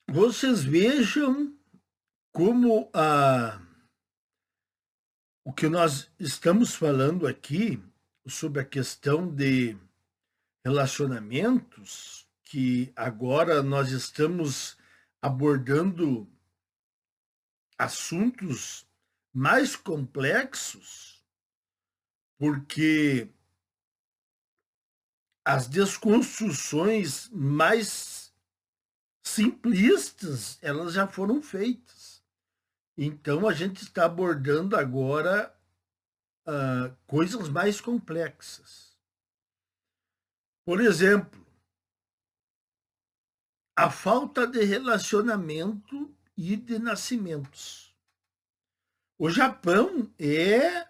Vocês vejam como o que nós estamos falando aqui sobre a questão de relacionamentos, que agora nós estamos abordando assuntos mais complexos, porque as desconstruções mais simplistas, elas já foram feitas. Então, a gente está abordando agora coisas mais complexas. Por exemplo, a falta de relacionamento e de nascimentos. O Japão é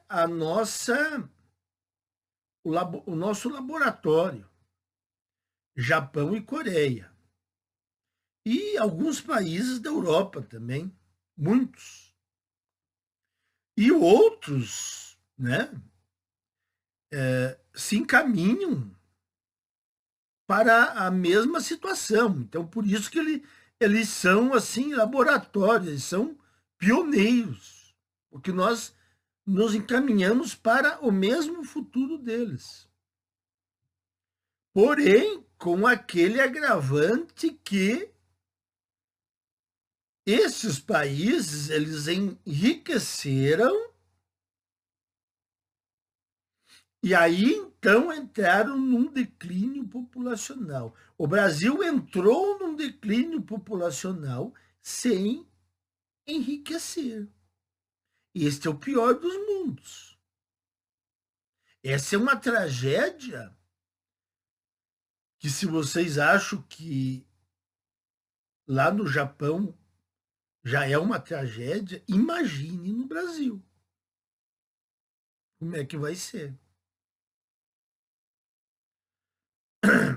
o nosso laboratório. Japão e Coreia. E alguns países da Europa também, muitos. E outros, né, se encaminham para a mesma situação. Então, por isso que eles são, assim, laboratórios, eles são pioneiros, porque nós nos encaminhamos para o mesmo futuro deles. Porém, com aquele agravante que esses países, eles enriqueceram e aí então entraram num declínio populacional. O Brasil entrou num declínio populacional sem enriquecer. Este é o pior dos mundos. Essa é uma tragédia que, se vocês acham que lá no Japão já é uma tragédia, imagine no Brasil. Como é que vai ser?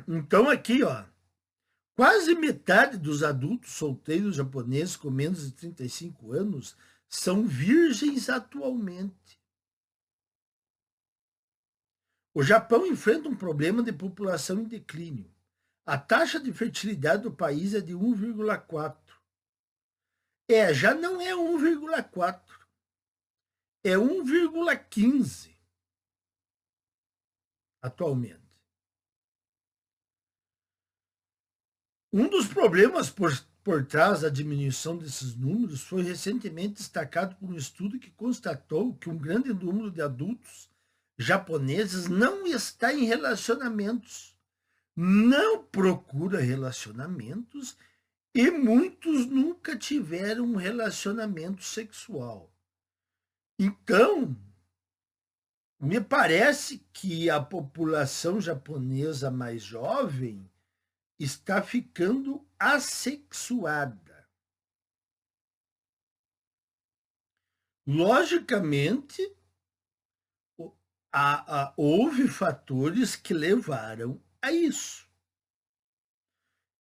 Então, aqui, ó, quase metade dos adultos solteiros japoneses com menos de 35 anos são virgens atualmente. O Japão enfrenta um problema de população em declínio. A taxa de fertilidade do país é de 1,4. Já não é 1,4, é 1,15 atualmente. Um dos problemas por trás da diminuição desses números foi recentemente destacado por um estudo que constatou que um grande número de adultos japoneses não está em relacionamentos, não procura relacionamentos e muitos nunca tiveram um relacionamento sexual. Então, me parece que a população japonesa mais jovem está ficando assexuada. Logicamente, houve fatores que levaram a isso.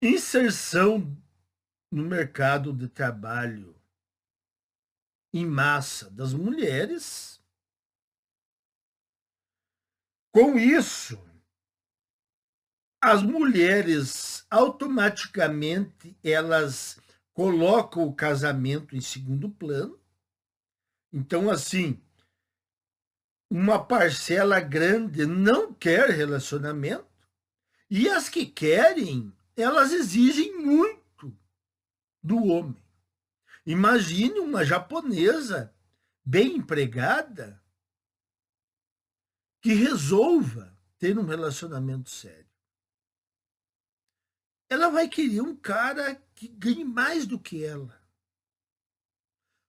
Inserção no mercado de trabalho em massa das mulheres. Com isso, as mulheres automaticamente elas colocam o casamento em segundo plano. Então, assim, uma parcela grande não quer relacionamento e as que querem, elas exigem muito do homem. Imagine uma japonesa bem empregada que resolva ter um relacionamento sério. Ela vai querer um cara que ganhe mais do que ela.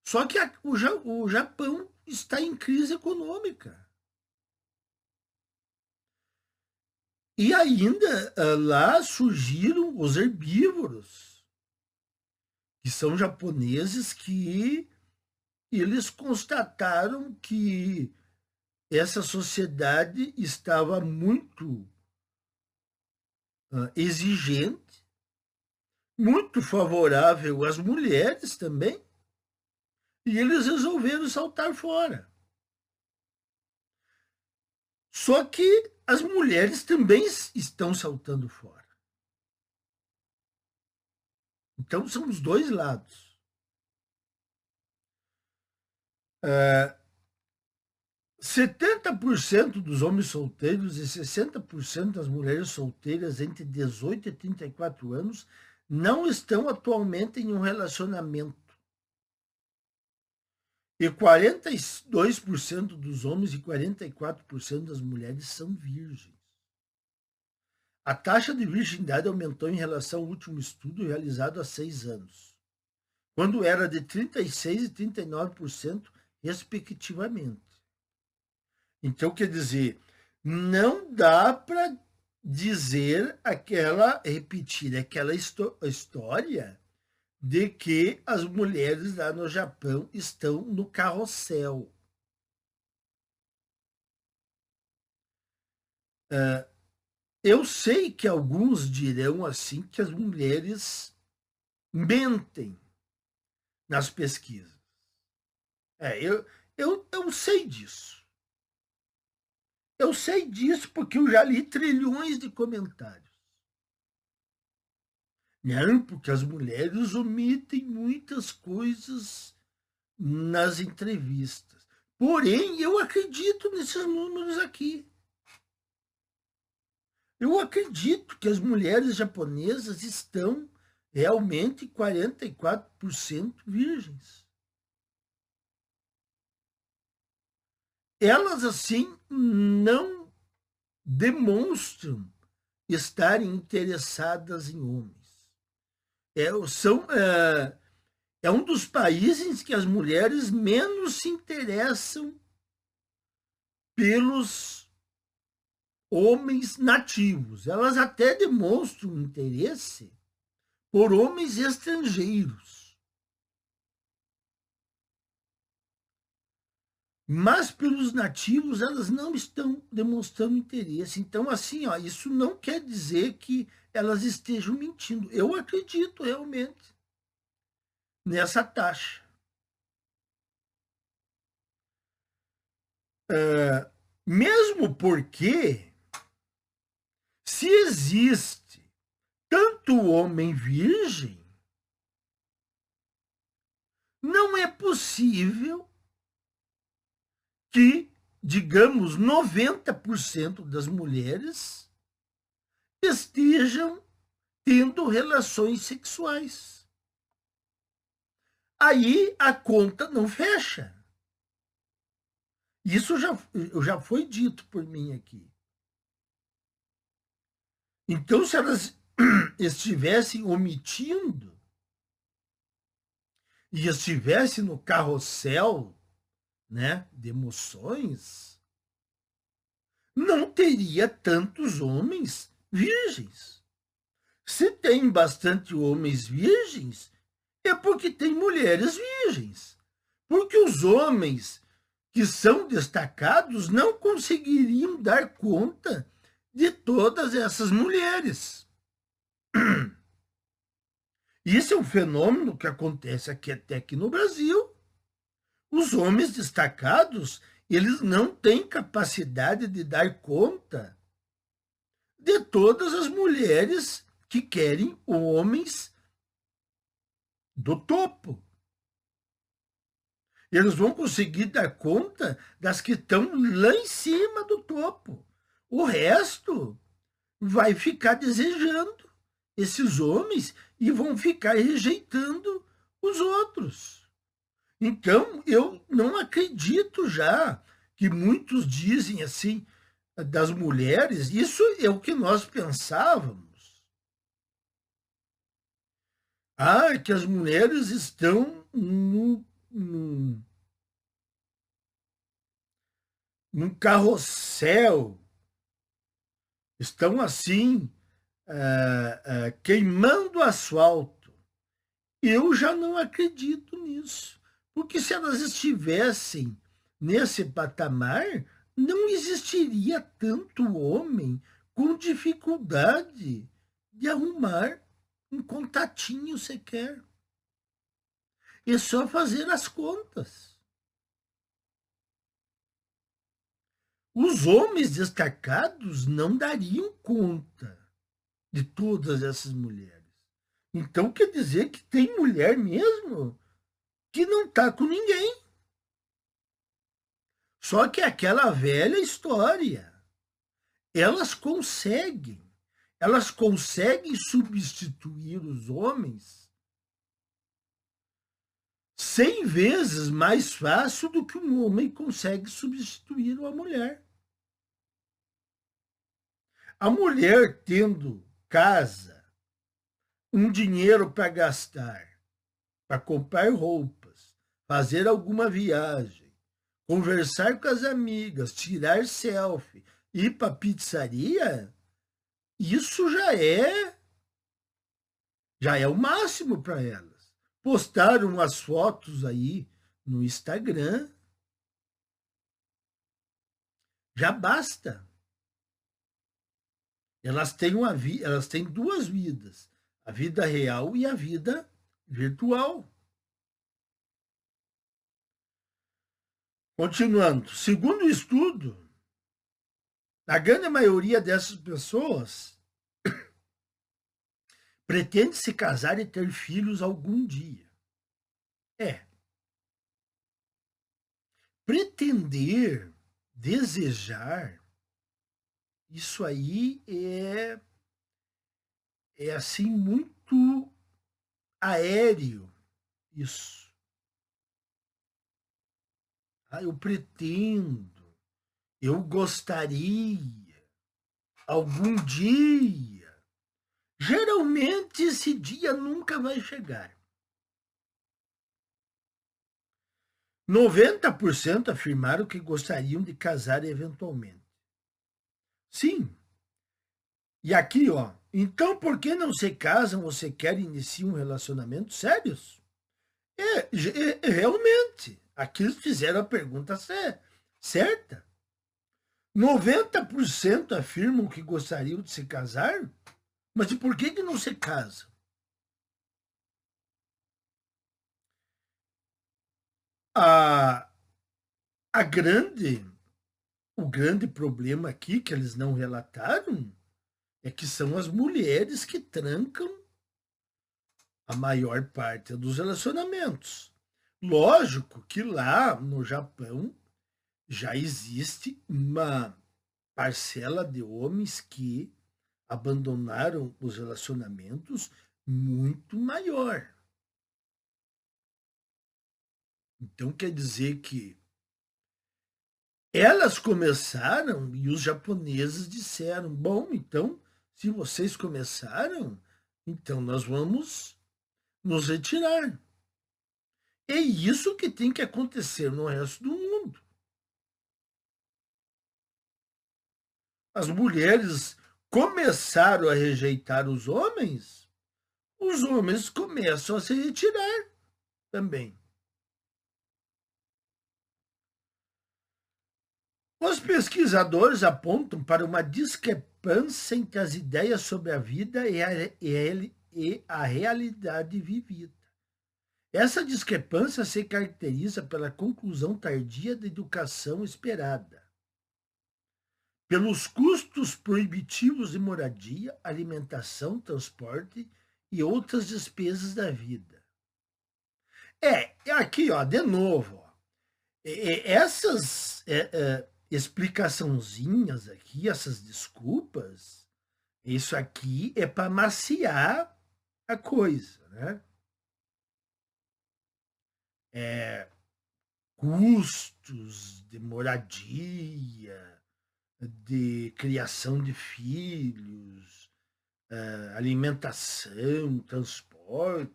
Só que o Japão está em crise econômica. E ainda lá surgiram os herbívoros, que são japoneses que eles constataram que essa sociedade estava muito exigente, muito favorável às mulheres também, e eles resolveram saltar fora. Só que as mulheres também estão saltando fora. Então, são os dois lados. 70% dos homens solteiros e 60% das mulheres solteiras entre 18 e 34 anos não estão atualmente em um relacionamento. E 42% dos homens e 44% das mulheres são virgens. A taxa de virgindade aumentou em relação ao último estudo realizado há 6 anos, quando era de 36% e 39%, respectivamente. Então, quer dizer, não dá para repetir aquela história de que as mulheres lá no Japão estão no carrossel. Eu sei que alguns dirão assim que as mulheres mentem nas pesquisas. Eu sei disso. Eu sei disso porque eu já li trilhões de comentários. Não, porque as mulheres omitem muitas coisas nas entrevistas. Porém, eu acredito nesses números aqui. Eu acredito que as mulheres japonesas estão realmente 44% virgens. Elas, assim, não demonstram estarem interessadas em homens. É um dos países que as mulheres menos se interessam pelos homens nativos. Elas até demonstram interesse por homens estrangeiros. Mas pelos nativos elas não estão demonstrando interesse. Então, assim, isso não quer dizer que elas estejam mentindo. Eu acredito realmente nessa taxa. Mesmo porque, se existe tanto homem virgem, não é possível que, digamos, 90% das mulheres estejam tendo relações sexuais. Aí a conta não fecha. Isso já foi dito por mim aqui. Então, se elas estivessem omitindo e estivessem no carrossel, né, de emoções, não teria tantos homens virgens. Se tem bastante homens virgens, é porque tem mulheres virgens. Porque os homens que são destacados não conseguiriam dar conta de todas essas mulheres. Isso é um fenômeno que acontece até aqui no Brasil. Os homens destacados, eles não têm capacidade de dar conta de todas as mulheres que querem homens do topo. Eles vão conseguir dar conta das que estão lá em cima do topo. O resto vai ficar desejando esses homens e vão ficar rejeitando os outros. Então, eu não acredito já que muitos dizem assim das mulheres, isso é o que nós pensávamos. Que as mulheres estão num carrossel, estão assim, queimando asfalto. Eu já não acredito nisso, porque se elas estivessem nesse patamar, não existiria tanto homem com dificuldade de arrumar um contatinho sequer. É só fazer as contas. Os homens destacados não dariam conta de todas essas mulheres. Então quer dizer que tem mulher mesmo que não está com ninguém. Só que é aquela velha história. Elas conseguem substituir os homens 100 vezes mais fácil do que um homem consegue substituir uma mulher. A mulher tendo casa, um dinheiro para gastar, para comprar roupas, fazer alguma viagem, conversar com as amigas, tirar selfie, ir para pizzaria, isso já é o máximo para elas. Postar umas fotos aí no Instagram já basta. Elas têm duas vidas, a vida real e a vida virtual. Continuando, segundo o estudo, a grande maioria dessas pessoas pretende se casar e ter filhos algum dia. Pretender, desejar, isso aí é assim muito aéreo, isso. Eu pretendo, eu gostaria, algum dia. Geralmente esse dia nunca vai chegar. 90% afirmaram que gostariam de casar eventualmente. Sim. E aqui, ó. Então, por que não se casam ou se querem iniciar um relacionamento sérios? Realmente. Aqui eles fizeram a pergunta certa. 90% afirmam que gostariam de se casar, mas e por que não se casam? A, a grande, o grande problema aqui que eles não relataram é que são as mulheres que trancam a maior parte dos relacionamentos. Lógico que lá no Japão já existe uma parcela de homens que abandonaram os relacionamentos muito maior. Então quer dizer que elas começaram e os japoneses disseram: bom, então, se vocês começaram, então nós vamos nos retirar. É isso que tem que acontecer no resto do mundo. As mulheres começaram a rejeitar os homens começam a se retirar também. Os pesquisadores apontam para uma discrepância entre as ideias sobre a vida e a realidade vivida. Essa discrepância se caracteriza pela conclusão tardia da educação esperada, pelos custos proibitivos de moradia, alimentação, transporte e outras despesas da vida. Aqui, ó, de novo, ó, essas explicaçãozinhas aqui, essas desculpas, isso aqui é para maciar a coisa, né? Custos de moradia, de criação de filhos, alimentação, transporte.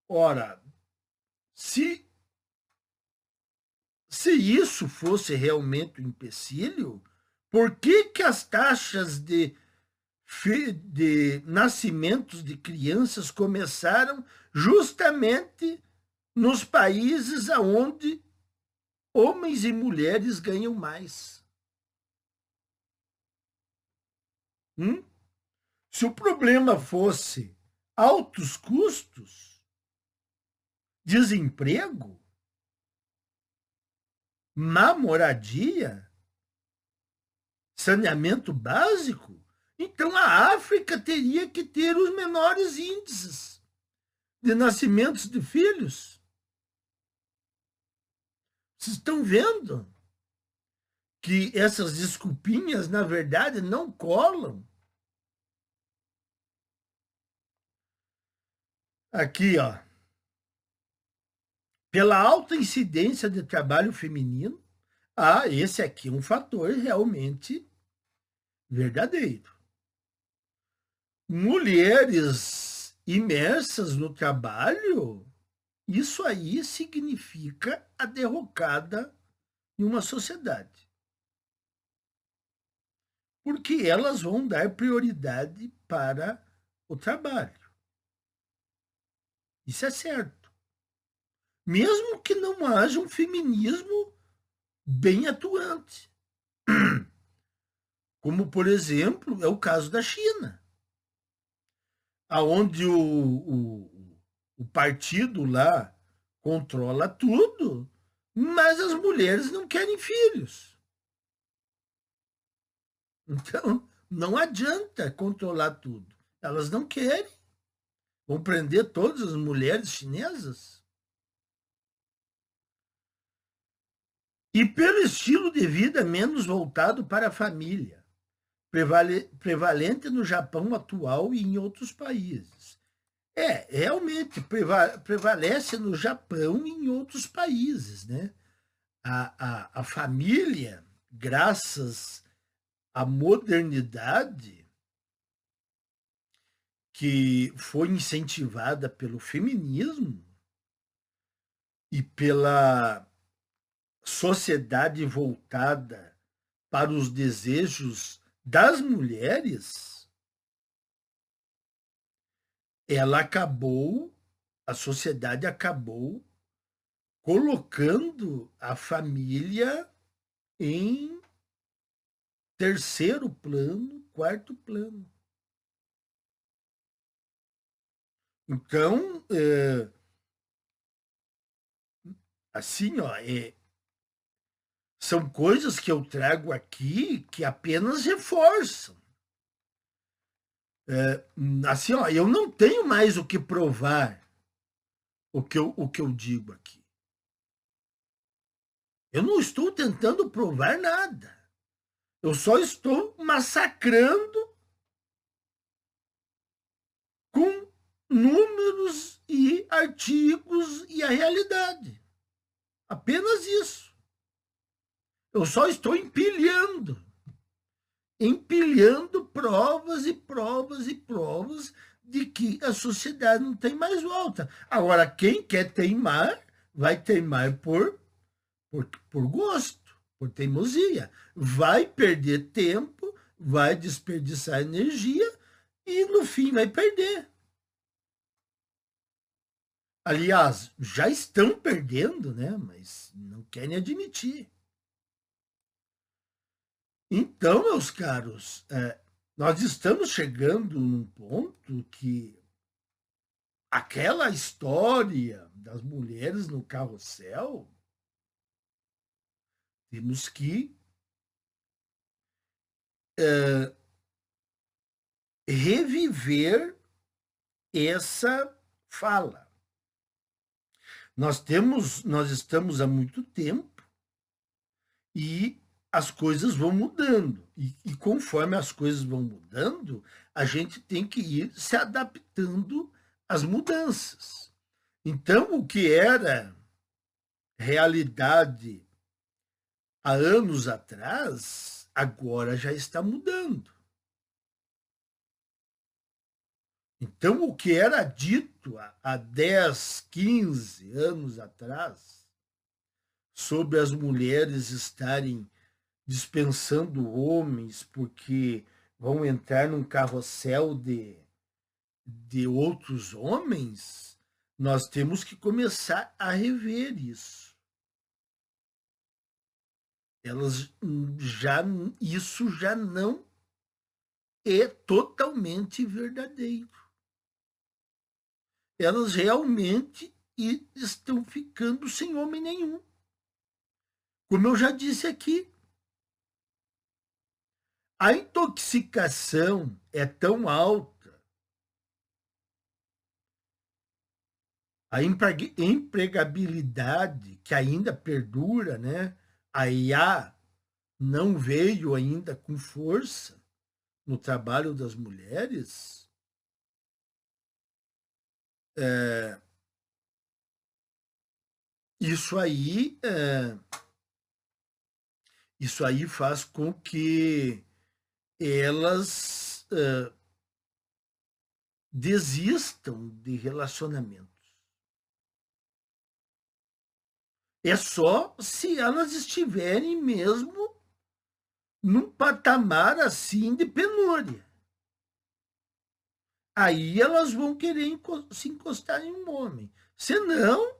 Ora, se isso fosse realmente um empecilho, por que as taxas de nascimentos de crianças começaram justamente nos países onde homens e mulheres ganham mais? Se o problema fosse altos custos, desemprego, má moradia, saneamento básico, Então a África teria que ter os menores índices de nascimentos de filhos. Vocês estão vendo que essas desculpinhas, na verdade, não colam? Aqui, ó. Pela alta incidência de trabalho feminino, esse aqui é um fator realmente verdadeiro. Mulheres imersas no trabalho, isso aí significa a derrocada em uma sociedade. Porque elas vão dar prioridade para o trabalho. Isso é certo. Mesmo que não haja um feminismo bem atuante. Como, por exemplo, é o caso da China, onde o partido lá controla tudo, mas as mulheres não querem filhos. Então, não adianta controlar tudo. Elas não querem. Vão prender todas as mulheres chinesas? E pelo estilo de vida menos voltado para a família, prevalente no Japão atual e em outros países. Realmente prevalece no Japão e em outros países, né? A família, graças à modernidade, que foi incentivada pelo feminismo e pela sociedade voltada para os desejos das mulheres, a sociedade acabou colocando a família em terceiro plano, quarto plano. Então, assim, ó, são coisas que eu trago aqui que apenas reforçam. Assim, ó, eu não tenho mais o que provar o que eu digo aqui. Eu não estou tentando provar nada. Eu só estou massacrando com números e artigos e a realidade. Apenas isso. Eu só estou empilhando provas e provas e provas de que a sociedade não tem mais volta. Agora, quem quer teimar, vai teimar por gosto, por teimosia. Vai perder tempo, vai desperdiçar energia e, no fim, vai perder. Aliás, já estão perdendo, né? Mas não querem admitir. Então, meus caros, nós estamos chegando num ponto que aquela história das mulheres no carrossel, temos que reviver essa fala. Nós estamos há muito tempo e as coisas vão mudando. E conforme as coisas vão mudando, a gente tem que ir se adaptando às mudanças. Então, o que era realidade há anos atrás, agora já está mudando. Então, o que era dito há 10, 15 anos atrás, sobre as mulheres estarem dispensando homens porque vão entrar num carrossel de outros homens, nós temos que começar a rever isso. Isso já não é totalmente verdadeiro. Elas realmente estão ficando sem homem nenhum. Como eu já disse aqui, A intoxicação é tão alta, a empregabilidade que ainda perdura, né? A IA não veio ainda com força no trabalho das mulheres. Isso aí, isso aí faz com que elas desistam de relacionamentos. É só se elas estiverem mesmo num patamar assim de penúria. Aí elas vão querer se encostar em um homem. Senão,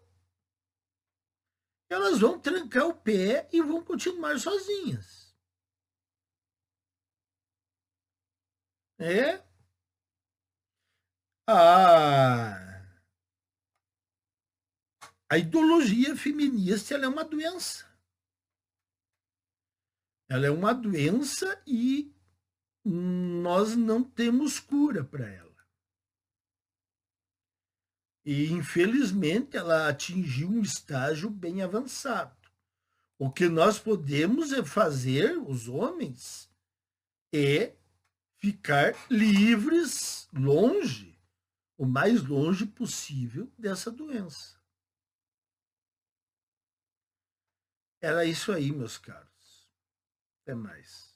elas vão trancar o pé e vão continuar sozinhas. É. A ideologia feminista ela é uma doença. Ela é uma doença e nós não temos cura para ela. E, infelizmente, ela atingiu um estágio bem avançado. O que nós podemos é fazer, os homens, é ficar livres, longe, o mais longe possível dessa doença. Era isso aí, meus caros. Até mais.